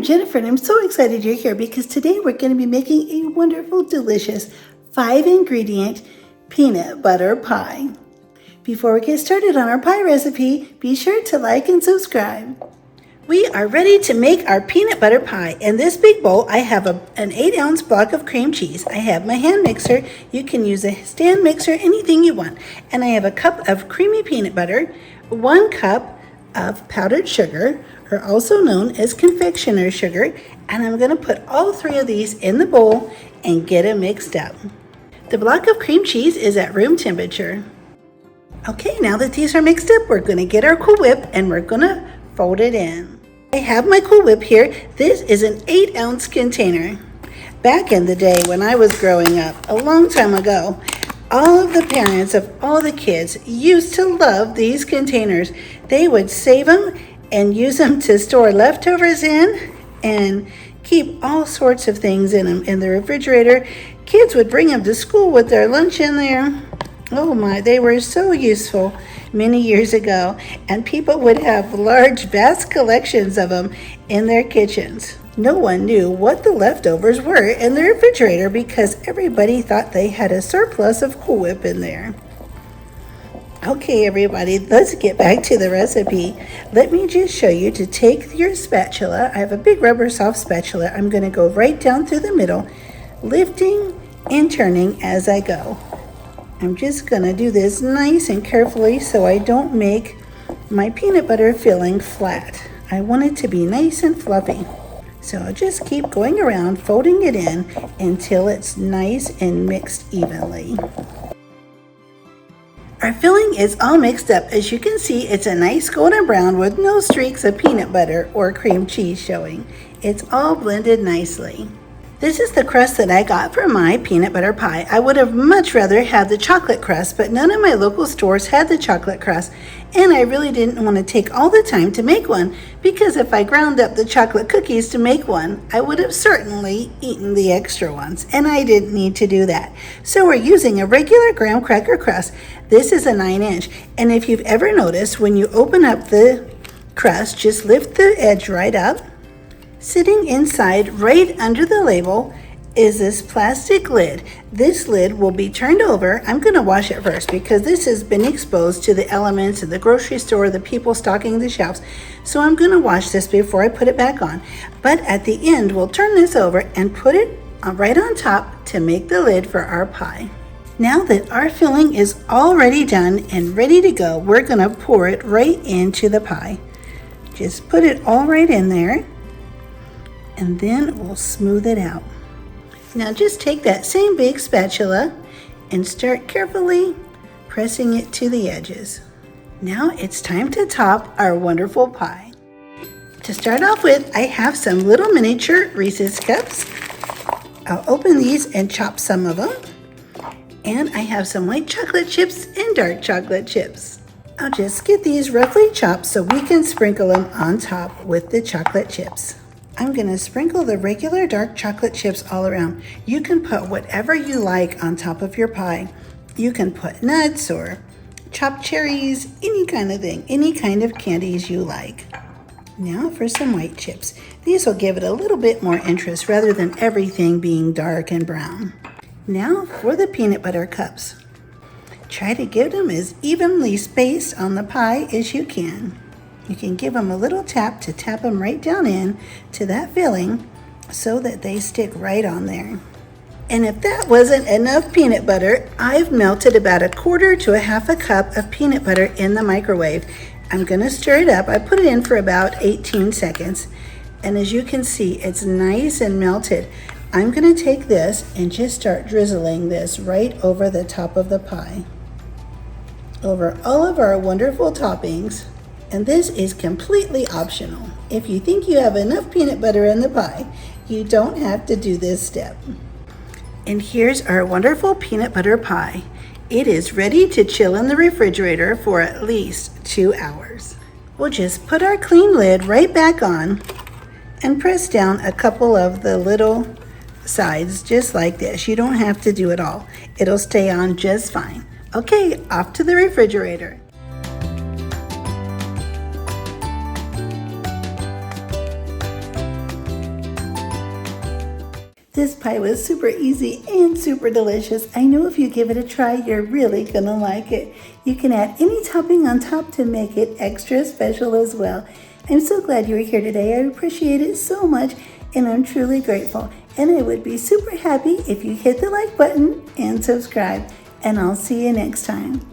Jennifer, and I'm so excited you're here because today we're going to be making a wonderful, delicious 5-ingredient peanut butter pie. Before we get started on our pie recipe, be sure to like and subscribe. We are ready to make our peanut butter pie. In this big bowl, I have an 8-ounce block of cream cheese. I have my hand mixer. You can use a stand mixer, anything you want. And I have a cup of creamy peanut butter, 1 cup of powdered sugar, or also known as confectioner's sugar, and I'm going to put all 3 of these in the bowl and get them mixed up. The block of cream cheese is at room temperature. Okay, now that these are mixed up, we're going to get our Cool Whip and we're going to fold it in. I have my Cool Whip here. This is an 8-ounce container. Back in the day when I was growing up, a long time ago, all of the parents of all the kids used to love these containers. They would save them and use them to store leftovers in and keep all sorts of things in them in the refrigerator. Kids would bring them to school with their lunch in there. Oh my, they were so useful many years ago, and people would have large, vast collections of them in their kitchens. No one knew what the leftovers were in the refrigerator because everybody thought they had a surplus of Cool Whip in there. Okay, everybody, let's get back to the recipe. Let me just show you to take your spatula. I have a big rubber soft spatula. I'm going to go right down through the middle, lifting and turning as I go. I'm just going to do this nice and carefully so I don't make my peanut butter filling flat. I want it to be nice and fluffy. So I'll just keep going around, folding it in until it's nice and mixed evenly. Our filling is all mixed up. As you can see, it's a nice golden brown with no streaks of peanut butter or cream cheese showing. It's all blended nicely. This is the crust that I got for my peanut butter pie. I would have much rather had the chocolate crust, but none of my local stores had the chocolate crust, and I really didn't want to take all the time to make one, because if I ground up the chocolate cookies to make one, I would have certainly eaten the extra ones, and I didn't need to do that. So we're using a regular Graham Cracker Crust. This is a 9-inch, and if you've ever noticed, when you open up the crust, just lift the edge right up. Sitting inside, right under the label, is this plastic lid. This lid will be turned over. I'm going to wash it first because this has been exposed to the elements of the grocery store, the people stocking the shelves. So I'm going to wash this before I put it back on. But at the end, we'll turn this over and put it right on top to make the lid for our pie. Now that our filling is already done and ready to go, we're going to pour it right into the pie. Just put it all right in there, and then we'll smooth it out. Now just take that same big spatula and start carefully pressing it to the edges. Now it's time to top our wonderful pie. To start off with, I have some little miniature Reese's cups. I'll open these and chop some of them. And I have some white chocolate chips and dark chocolate chips. I'll just get these roughly chopped so we can sprinkle them on top with the chocolate chips. I'm going to sprinkle the regular dark chocolate chips all around. You can put whatever you like on top of your pie. You can put nuts or chopped cherries, any kind of thing, any kind of candies you like. Now for some white chips. These will give it a little bit more interest rather than everything being dark and brown. Now for the peanut butter cups. Try to give them as evenly spaced on the pie as you can. You can give them a little tap to tap them right down in to that filling so that they stick right on there. And if that wasn't enough peanut butter, I've melted about 1/4 to 1/2 cup of peanut butter in the microwave. I'm going to stir it up. I put it in for about 18 seconds. And as you can see, it's nice and melted. I'm going to take this and just start drizzling this right over the top of the pie, over all of our wonderful toppings. And this is completely optional. If you think you have enough peanut butter in the pie, you don't have to do this step. And here's our wonderful peanut butter pie. It is ready to chill in the refrigerator for at least 2 hours. We'll just put our clean lid right back on and press down a couple of the little sides just like this. You don't have to do it all. It'll stay on just fine. Okay, off to the refrigerator. This pie was super easy and super delicious. I know if you give it a try, you're really gonna like it. You can add any topping on top to make it extra special as well. I'm so glad you were here today. I appreciate it so much, and I'm truly grateful. And I would be super happy if you hit the like button and subscribe. And I'll see you next time.